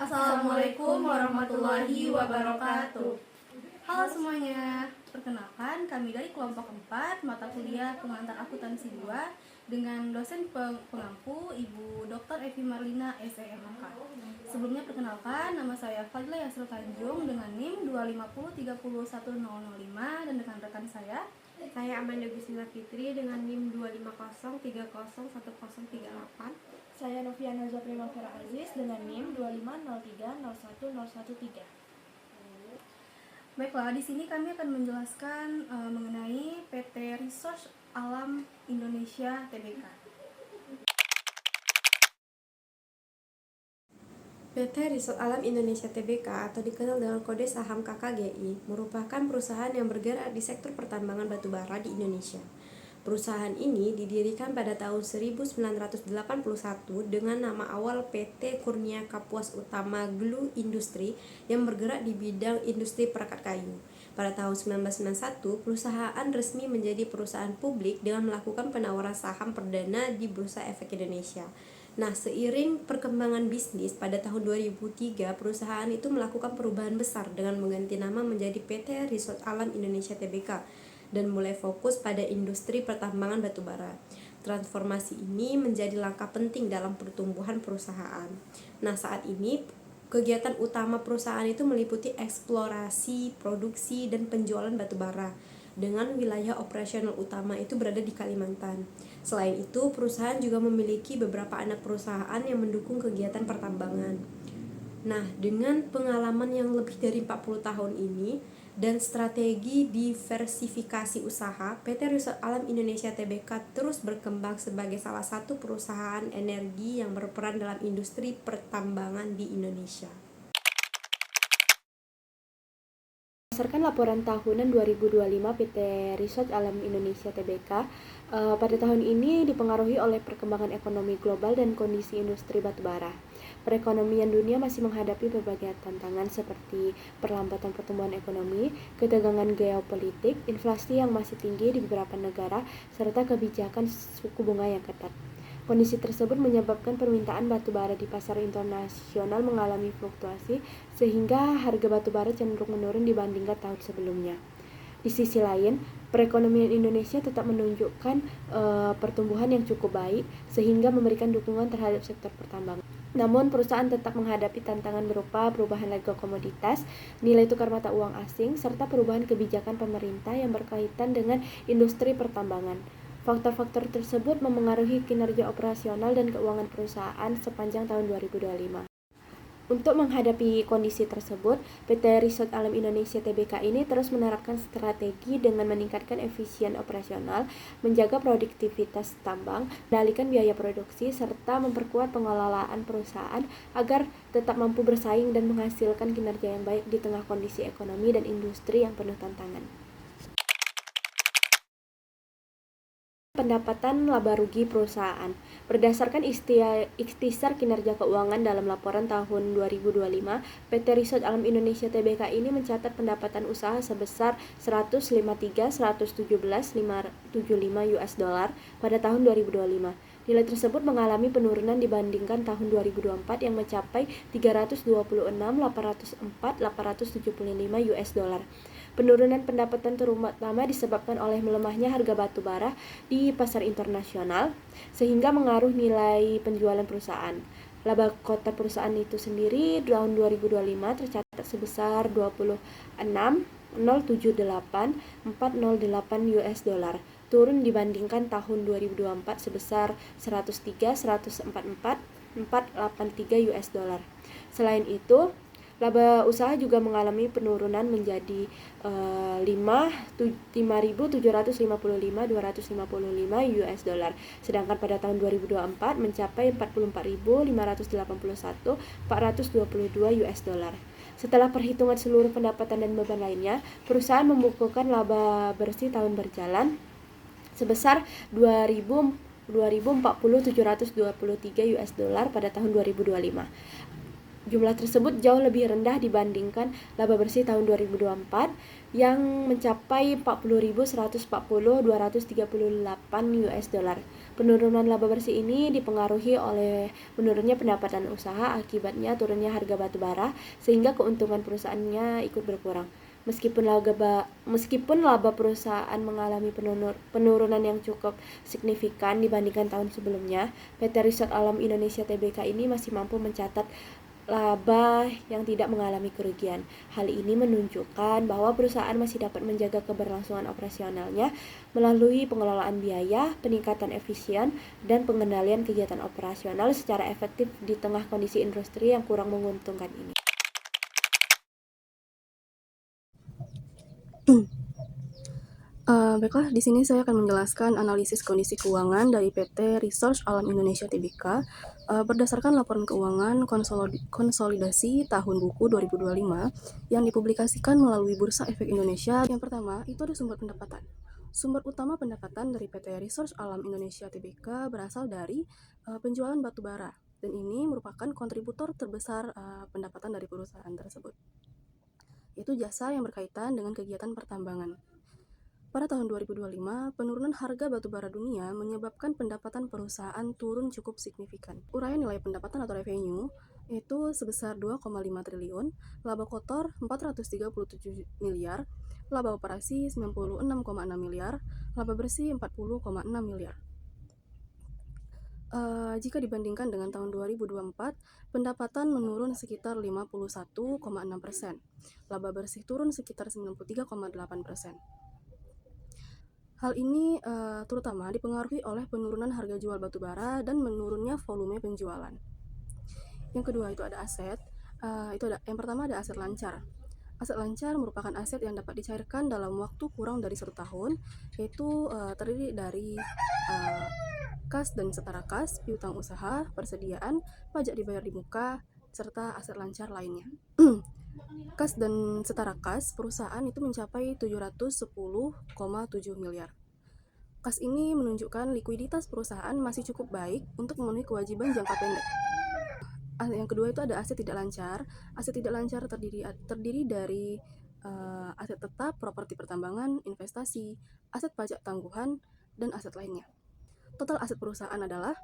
Assalamualaikum warahmatullahi wabarakatuh. Halo semuanya, perkenalkan kami dari kelompok 4 mata kuliah pengantar akuntansi 2 dengan dosen pengampu Ibu Dr. Evi Marlina SEMK. Sebelumnya perkenalkan, nama saya Fadila Yasrul Tanjung dengan NIM 250301005 dan rekan-rekan saya Amanda Gustina Fitri dengan NIM 250301038. Saya Noviana Zaprimavera Aziz dengan NIM 250301013. Baiklah, di sini kami akan menjelaskan mengenai PT Resource Alam Indonesia Tbk. PT Resource Alam Indonesia Tbk atau dikenal dengan kode saham KKGI merupakan perusahaan yang bergerak di sektor pertambangan batubara di Indonesia. Perusahaan ini didirikan pada tahun 1981 dengan nama awal PT Kurnia Kapuas Utama Glue Industri yang bergerak di bidang industri perangkat kayu. Pada tahun 1991, perusahaan resmi menjadi perusahaan publik dengan melakukan penawaran saham perdana di Bursa Efek Indonesia. Nah, seiring perkembangan bisnis, pada tahun 2003 perusahaan itu melakukan perubahan besar dengan mengganti nama menjadi PT Resource Alam Indonesia Tbk dan mulai fokus pada industri pertambangan batubara. Transformasi ini menjadi langkah penting dalam pertumbuhan perusahaan. Nah, saat ini kegiatan utama perusahaan itu meliputi eksplorasi, produksi, dan penjualan batubara dengan wilayah operasional utama itu berada di Kalimantan. Selain itu, perusahaan juga memiliki beberapa anak perusahaan yang mendukung kegiatan pertambangan. Nah, dengan pengalaman yang lebih dari 40 tahun ini dan strategi diversifikasi usaha, PT Resource Alam Indonesia Tbk terus berkembang sebagai salah satu perusahaan energi yang berperan dalam industri pertambangan di Indonesia. Berdasarkan laporan tahunan 2025 PT Resource Alam Indonesia Tbk, pada tahun ini dipengaruhi oleh perkembangan ekonomi global dan kondisi industri batubara. Perekonomian dunia masih menghadapi berbagai tantangan seperti perlambatan pertumbuhan ekonomi, ketegangan geopolitik, inflasi yang masih tinggi di beberapa negara, serta kebijakan suku bunga yang ketat. Kondisi tersebut menyebabkan permintaan batubara di pasar internasional mengalami fluktuasi sehingga harga batubara cenderung menurun dibandingkan tahun sebelumnya. Di sisi lain, perekonomian Indonesia tetap menunjukkan pertumbuhan yang cukup baik sehingga memberikan dukungan terhadap sektor pertambangan. Namun, perusahaan tetap menghadapi tantangan berupa perubahan harga komoditas, nilai tukar mata uang asing, serta perubahan kebijakan pemerintah yang berkaitan dengan industri pertambangan. Faktor-faktor tersebut memengaruhi kinerja operasional dan keuangan perusahaan sepanjang tahun 2025. Untuk menghadapi kondisi tersebut, PT Resource Alam Indonesia Tbk ini terus menerapkan strategi dengan meningkatkan efisien operasional, menjaga produktivitas tambang, mengendalikan biaya produksi, serta memperkuat pengelolaan perusahaan agar tetap mampu bersaing dan menghasilkan kinerja yang baik di tengah kondisi ekonomi dan industri yang penuh tantangan. Pendapatan laba rugi perusahaan. Berdasarkan ikhtisar kinerja keuangan dalam laporan tahun 2025, PT Resource Alam Indonesia Tbk ini mencatat pendapatan usaha sebesar 153,117,575 US dollar pada tahun 2025. Nilai tersebut mengalami penurunan dibandingkan tahun 2024 yang mencapai 326,804,875 US dollar. Penurunan pendapatan terutama disebabkan oleh melemahnya harga batu bara di pasar internasional sehingga mengaruh nilai penjualan perusahaan. Laba kotor perusahaan itu sendiri tahun 2025 tercatat sebesar 26,078,408 US dollar, turun dibandingkan tahun 2024 sebesar 103,144,483 US dollar. Selain itu, laba usaha juga mengalami penurunan menjadi 5.755.255 US dollar, sedangkan pada tahun 2024 mencapai 44.581.422 US dollar. Setelah perhitungan seluruh pendapatan dan beban lainnya, perusahaan membukukan laba bersih tahun berjalan sebesar 2.040.723 US dollar pada tahun 2025. Jumlah tersebut jauh lebih rendah dibandingkan laba bersih tahun 2024 yang mencapai 40.140.238 US dollar. Penurunan laba bersih ini dipengaruhi oleh menurunnya pendapatan usaha akibatnya turunnya harga batu bara sehingga keuntungan perusahaannya ikut berkurang. Meskipun laba perusahaan mengalami penurunan yang cukup signifikan dibandingkan tahun sebelumnya, PT Resort Alam Indonesia Tbk ini masih mampu mencatat laba yang tidak mengalami kerugian. Hal ini menunjukkan bahwa perusahaan masih dapat menjaga keberlangsungan operasionalnya melalui pengelolaan biaya, peningkatan efisien, dan pengendalian kegiatan operasional secara efektif di tengah kondisi industri yang kurang menguntungkan ini. Baiklah, di sini saya akan menjelaskan analisis kondisi keuangan dari PT Research Alam Indonesia Tbk berdasarkan laporan keuangan konsolidasi tahun buku 2025 yang dipublikasikan melalui Bursa Efek Indonesia. Yang pertama, itu ada sumber pendapatan. Sumber utama pendapatan dari PT Research Alam Indonesia Tbk berasal dari penjualan batu bara, dan ini merupakan kontributor terbesar pendapatan dari perusahaan tersebut. Itu jasa yang berkaitan dengan kegiatan pertambangan. Pada tahun 2025, penurunan harga batu bara dunia menyebabkan pendapatan perusahaan turun cukup signifikan. Uraian nilai pendapatan atau revenue itu sebesar 2,5 triliun, laba kotor 437 miliar, laba operasi 96,6 miliar, laba bersih 40,6 miliar. Jika dibandingkan dengan tahun 2024, pendapatan menurun sekitar 51,6%, laba bersih turun sekitar 93,8%. Hal ini terutama dipengaruhi oleh penurunan harga jual batu bara dan menurunnya volume penjualan. Yang kedua itu ada aset. Yang pertama ada aset lancar. Aset lancar merupakan aset yang dapat dicairkan dalam waktu kurang dari 1 tahun, yaitu terdiri dari kas dan setara kas, piutang usaha, persediaan, pajak dibayar di muka, serta aset lancar lainnya. Kas dan setara kas perusahaan itu mencapai 710,7 miliar. Kas ini menunjukkan likuiditas perusahaan masih cukup baik untuk memenuhi kewajiban jangka pendek. Yang kedua itu ada aset tidak lancar. Aset tidak lancar terdiri dari aset tetap, properti pertambangan, investasi, aset pajak tangguhan, dan aset lainnya. Total aset perusahaan adalah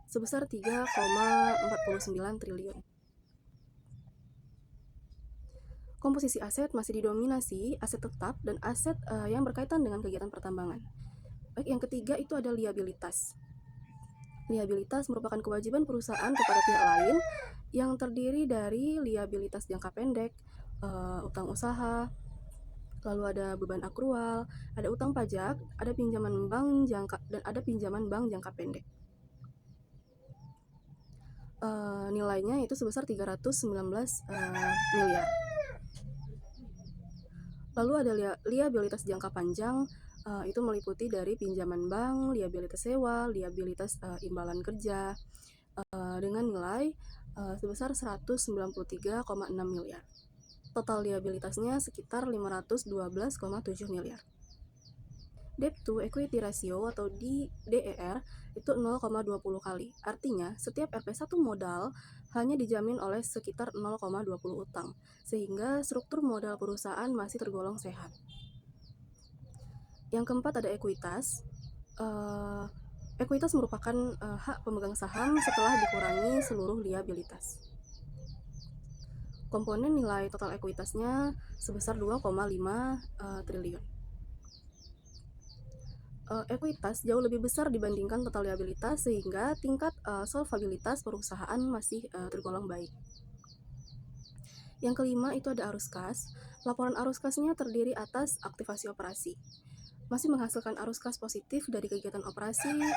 sebesar 3,49 triliun. Komposisi aset masih didominasi aset tetap dan aset yang berkaitan dengan kegiatan pertambangan. Baik, yang ketiga itu ada liabilitas. Liabilitas merupakan kewajiban perusahaan kepada pihak lain yang terdiri dari liabilitas jangka pendek, utang usaha, lalu ada beban akrual, ada utang pajak, ada pinjaman bank jangka pendek. Nilainya itu sebesar 319 miliar. Lalu ada liabilitas jangka panjang, itu meliputi dari pinjaman bank, liabilitas sewa, liabilitas imbalan kerja, dengan nilai sebesar 193,6 miliar. Total liabilitasnya sekitar 512,7 miliar. Debt to equity ratio atau DER itu 0,20 kali. Artinya, setiap Rp1 modal hanya dijamin oleh sekitar 0,20 utang, sehingga struktur modal perusahaan masih tergolong sehat. Yang keempat ada ekuitas. Ekuitas merupakan hak pemegang saham setelah dikurangi seluruh liabilitas. Komponen nilai total ekuitasnya sebesar 2,5 triliun. Ekuitas jauh lebih besar dibandingkan total liabilitas sehingga tingkat solvabilitas perusahaan masih tergolong baik. Yang kelima itu ada arus kas. Laporan arus kasnya terdiri atas aktivasi operasi. Masih menghasilkan arus kas positif dari kegiatan operasional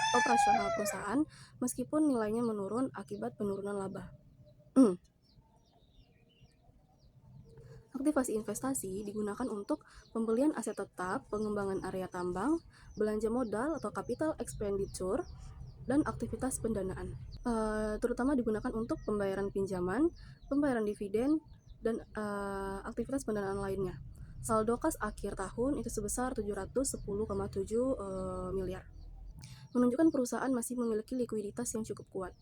perusahaan meskipun nilainya menurun akibat penurunan laba. Aktivasi investasi digunakan untuk pembelian aset tetap, pengembangan area tambang, belanja modal atau capital expenditure, dan aktivitas pendanaan. Terutama digunakan untuk pembayaran pinjaman, pembayaran dividen, dan aktivitas pendanaan lainnya. Saldo kas akhir tahun itu sebesar 710,7 miliar. Menunjukkan perusahaan masih memiliki likuiditas yang cukup kuat.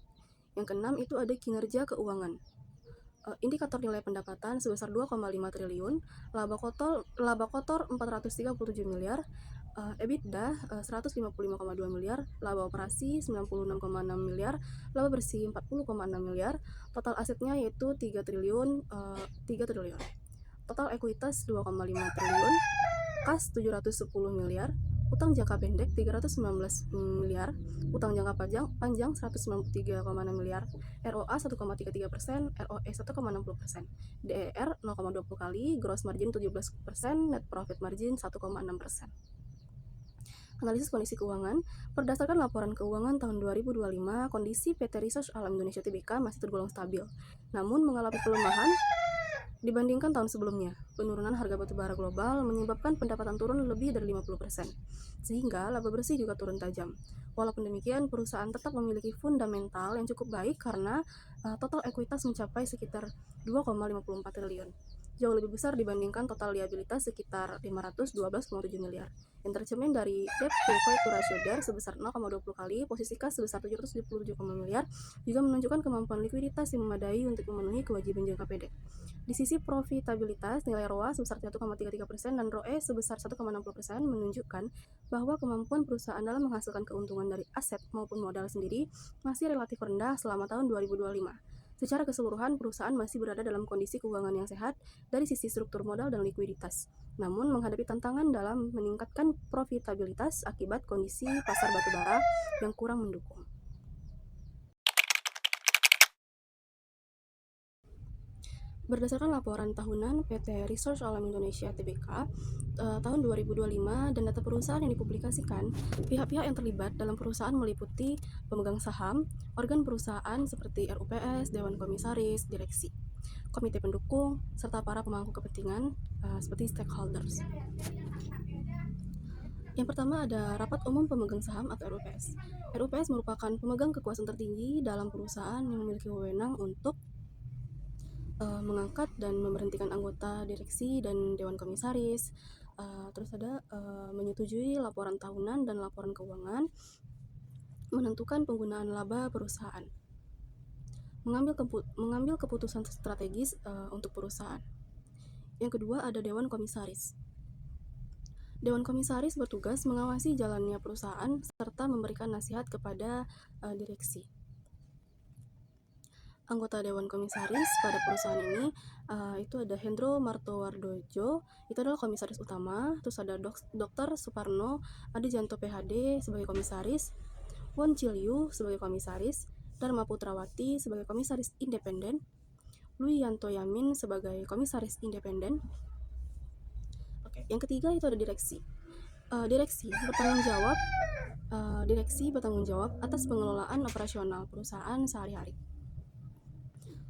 Yang keenam itu ada kinerja keuangan. Indikator nilai pendapatan sebesar 2,5 triliun, laba kotor 437 miliar, EBITDA 155,2 miliar, laba operasi 96,6 miliar, laba bersih 40,6 miliar, total asetnya yaitu 3 triliun, total ekuitas 2,5 triliun, kas 710 miliar, utang jangka pendek 319 miliar, utang jangka panjang 193,6 miliar, ROA 1,33%, ROE 1,60%, DER 0,20 kali, gross margin 17%, net profit margin 1,6%. Analisis kondisi keuangan. Berdasarkan laporan keuangan tahun 2025, kondisi PT Research Alam Indonesia Tbk masih tergolong stabil, namun mengalami pelemahan dibandingkan tahun sebelumnya. Penurunan harga batubara global menyebabkan pendapatan turun lebih dari 50%, sehingga laba bersih juga turun tajam. Walaupun demikian, perusahaan tetap memiliki fundamental yang cukup baik karena total ekuitas mencapai sekitar 2,54 triliun. Jauh lebih besar dibandingkan total liabilitas sekitar 512,7 miliar. Yang tercermin dari debt to equity ratio DER sebesar 0,20 kali, posisi kas sebesar 777 miliar, juga menunjukkan kemampuan likuiditas yang memadai untuk memenuhi kewajiban jangka pendek. Di sisi profitabilitas, nilai ROA sebesar 1,33% dan ROE sebesar 1,60% menunjukkan bahwa kemampuan perusahaan dalam menghasilkan keuntungan dari aset maupun modal sendiri masih relatif rendah selama tahun 2025. Secara keseluruhan, perusahaan masih berada dalam kondisi keuangan yang sehat dari sisi struktur modal dan likuiditas, namun menghadapi tantangan dalam meningkatkan profitabilitas akibat kondisi pasar batubara yang kurang mendukung. Berdasarkan laporan tahunan PT Research Alam Indonesia Tbk tahun 2025 dan data perusahaan yang dipublikasikan, pihak-pihak yang terlibat dalam perusahaan meliputi pemegang saham, organ perusahaan seperti RUPS, Dewan Komisaris, Direksi, komite pendukung, serta para pemangku kepentingan seperti stakeholders. Yang pertama ada Rapat Umum Pemegang Saham atau RUPS. RUPS merupakan pemegang kekuasaan tertinggi dalam perusahaan yang memiliki wewenang untuk mengangkat dan memberhentikan anggota direksi dan dewan komisaris. Terus ada menyetujui laporan tahunan dan laporan keuangan, menentukan penggunaan laba perusahaan, mengambil keputusan strategis untuk perusahaan. Yang kedua ada dewan komisaris. Dewan komisaris bertugas mengawasi jalannya perusahaan serta memberikan nasihat kepada direksi. Anggota Dewan Komisaris pada perusahaan ini itu ada Hendro Martowardojo, itu adalah komisaris utama. Terus ada Dr. Suparno Adijanto PhD sebagai komisaris, Won Chil-yu sebagai komisaris, Dharma Putrawati sebagai komisaris independen, Lui Yanto Yamin sebagai komisaris independen. Yang ketiga itu ada direksi. Direksi bertanggung jawab atas pengelolaan operasional perusahaan sehari-hari.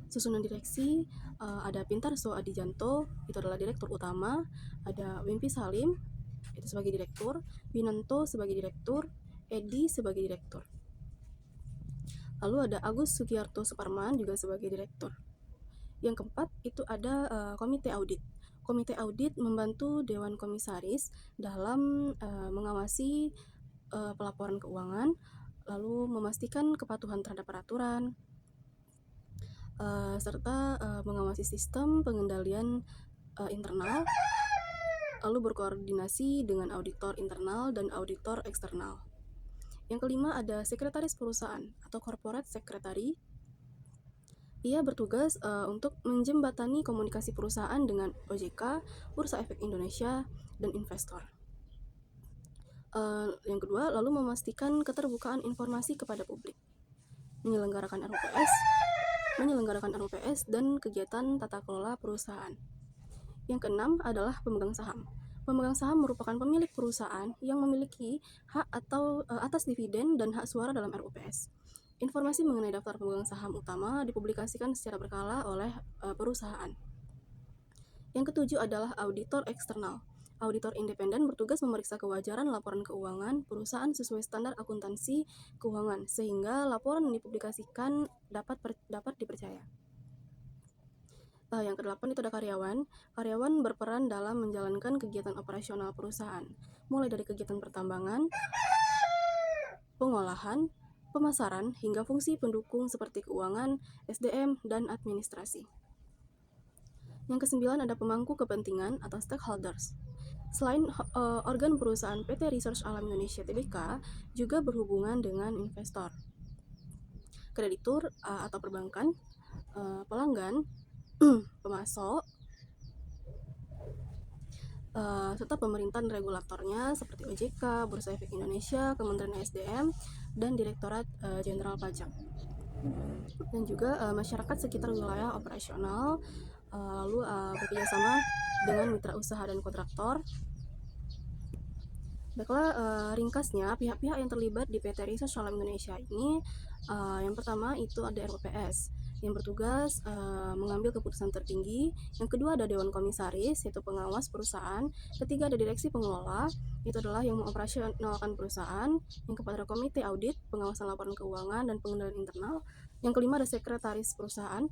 Susunan direksi ada Pintarso Adijanto, itu adalah direktur utama, ada Wimpi Salim itu sebagai direktur, Winanto sebagai direktur, Edi sebagai direktur. Lalu ada Agus Sugiarto Suparman juga sebagai direktur. Yang keempat itu ada komite audit. Komite audit membantu Dewan Komisaris dalam mengawasi pelaporan keuangan, lalu memastikan kepatuhan terhadap peraturan, serta mengawasi sistem pengendalian internal, lalu berkoordinasi dengan auditor internal dan auditor eksternal. Yang kelima ada sekretaris perusahaan atau corporate secretary. Ia bertugas untuk menjembatani komunikasi perusahaan dengan OJK, Bursa Efek Indonesia, dan investor. Yang kedua, lalu memastikan keterbukaan informasi kepada publik, menyelenggarakan RUPS dan kegiatan tata kelola perusahaan. Yang keenam adalah pemegang saham. Pemegang saham merupakan pemilik perusahaan yang memiliki hak atau atas dividen dan hak suara dalam RUPS. Informasi mengenai daftar pemegang saham utama dipublikasikan secara berkala oleh perusahaan. Yang ketujuh adalah auditor eksternal. Auditor independen bertugas memeriksa kewajaran laporan keuangan perusahaan sesuai standar akuntansi keuangan, sehingga laporan yang dipublikasikan dapat dipercaya. Yang kedelapan itu ada karyawan. Karyawan berperan dalam menjalankan kegiatan operasional perusahaan, mulai dari kegiatan pertambangan, pengolahan, pemasaran, hingga fungsi pendukung seperti keuangan, SDM, dan administrasi. Yang kesembilan ada pemangku kepentingan atau stakeholders. Selain organ perusahaan PT Research Alam Indonesia Tbk juga berhubungan dengan investor, kreditur atau perbankan, pelanggan, pemasok, serta pemerintahan regulatornya seperti OJK, Bursa Efek Indonesia, Kementerian SDM, dan Direktorat Jenderal Pajak. Dan juga masyarakat sekitar wilayah operasional, lalu bekerjasama dengan mitra usaha dan kontraktor. Baiklah, ringkasnya pihak-pihak yang terlibat di PT Research Alam Indonesia ini, yang pertama itu ada ROPS yang bertugas mengambil keputusan tertinggi. Yang kedua ada Dewan Komisaris, yaitu pengawas perusahaan. Ketiga ada Direksi Pengelola, itu adalah yang mengoperasionalkan perusahaan. Yang keempat ada Komite Audit, pengawasan laporan keuangan dan pengendalian internal. Yang kelima ada Sekretaris Perusahaan,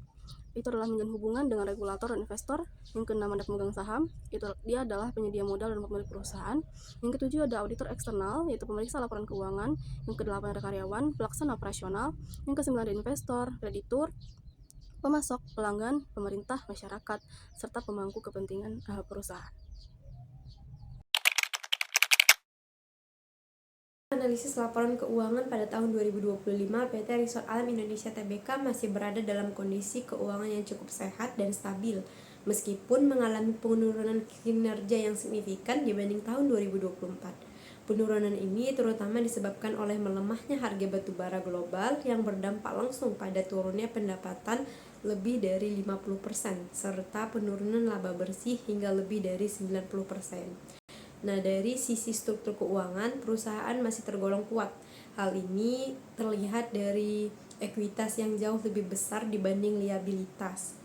itu adalah menjalin hubungan dengan regulator dan investor. Yang keenam ada pemegang saham, itu dia adalah penyedia modal dan pemilik perusahaan. Yang ketujuh ada auditor eksternal, yaitu pemeriksa laporan keuangan. Yang kedelapan ada karyawan, pelaksana operasional. Yang kesembilan ada investor, kreditur, pemasok, pelanggan, pemerintah, masyarakat, serta pemangku kepentingan perusahaan. Analisis laporan keuangan pada tahun 2025, PT Research Alam Indonesia Tbk masih berada dalam kondisi keuangan yang cukup sehat dan stabil, meskipun mengalami penurunan kinerja yang signifikan dibanding tahun 2024. Penurunan ini terutama disebabkan oleh melemahnya harga batu bara global yang berdampak langsung pada turunnya pendapatan lebih dari 50%, serta penurunan laba bersih hingga lebih dari 90%. Nah, dari sisi struktur keuangan, perusahaan masih tergolong kuat. Hal ini terlihat dari ekuitas yang jauh lebih besar dibanding liabilitas.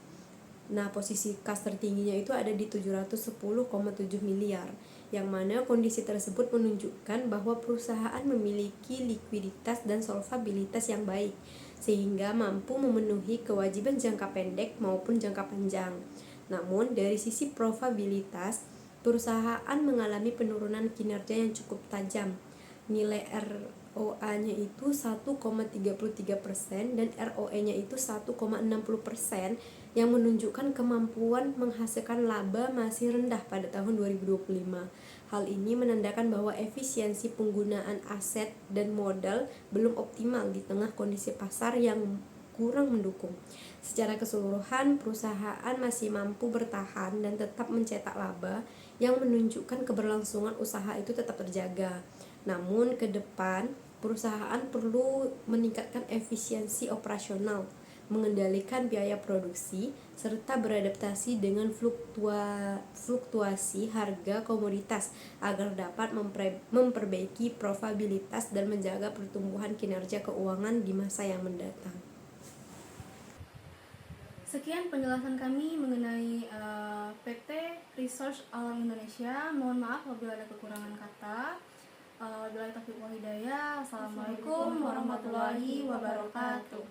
Nah, posisi kas tertingginya itu ada di 710,7 miliar, yang mana kondisi tersebut menunjukkan bahwa perusahaan memiliki likuiditas dan solvabilitas yang baik, sehingga mampu memenuhi kewajiban jangka pendek maupun jangka panjang. Namun, dari sisi profitabilitas, perusahaan mengalami penurunan kinerja yang cukup tajam. Nilai ROA-nya itu 1,33% dan ROE-nya itu 1,60%, yang menunjukkan kemampuan menghasilkan laba masih rendah pada tahun 2025. Hal ini menandakan bahwa efisiensi penggunaan aset dan modal belum optimal di tengah kondisi pasar yang kurang mendukung. Secara keseluruhan, perusahaan masih mampu bertahan dan tetap mencetak laba, yang menunjukkan keberlangsungan usaha itu tetap terjaga. Namun ke depan, perusahaan perlu meningkatkan efisiensi operasional, mengendalikan biaya produksi, serta beradaptasi dengan fluktuasi harga komoditas agar dapat memperbaiki profitabilitas dan menjaga pertumbuhan kinerja keuangan di masa yang mendatang. Sekian penjelasan kami mengenai PT Research Alam Indonesia. Mohon maaf apabila ada kekurangan kata. Wabillahi taufiq wal hidayah. Assalamualaikum warahmatullahi wabarakatuh.